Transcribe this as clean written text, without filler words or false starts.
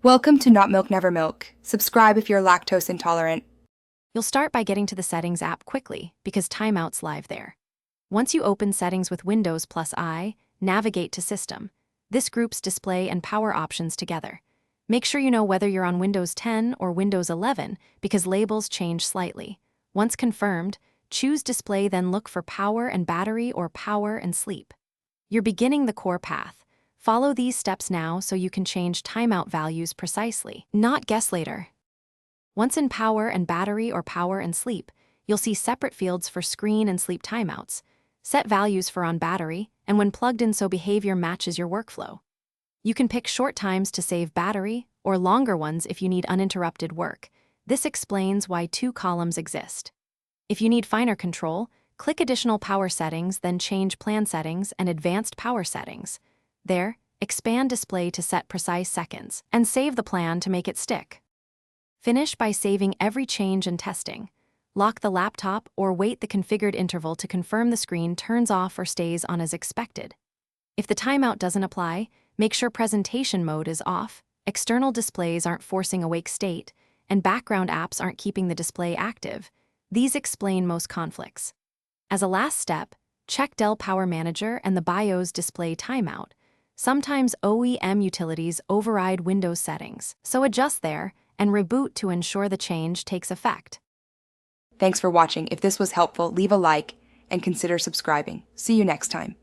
Welcome to Not Milk Never Milk. Subscribe if you're lactose intolerant. You'll start by getting to the Settings app quickly because Timeout's live there. Once you open Settings with Windows plus I, navigate to System. This groups display and power options together. Make sure you know whether you're on Windows 10 or Windows 11 because labels change slightly. Once confirmed, choose Display, then look for Power and Battery or Power and Sleep. You're beginning the core path. Follow these steps now so you can change timeout values precisely, not guess later. Once in Power and Battery or Power and Sleep, you'll see separate fields for screen and sleep timeouts. Set values for on battery, and when plugged in so behavior matches your workflow. You can pick short times to save battery, or longer ones if you need uninterrupted work. This explains why two columns exist. If you need finer control, click Additional Power Settings, then change Plan Settings and Advanced Power Settings. There, expand Display to set precise seconds, and save the plan to make it stick. Finish by saving every change and testing. Lock the laptop or wait the configured interval to confirm the screen turns off or stays on as expected. If the timeout doesn't apply, make sure presentation mode is off, external displays aren't forcing a wake state, and background apps aren't keeping the display active. These explain most conflicts. As a last step, check Dell Power Manager and the BIOS display timeout. Sometimes OEM utilities override Windows settings, so adjust there and reboot to ensure the change takes effect. Thanks for watching. If this was helpful, leave a like and consider subscribing. See you next time.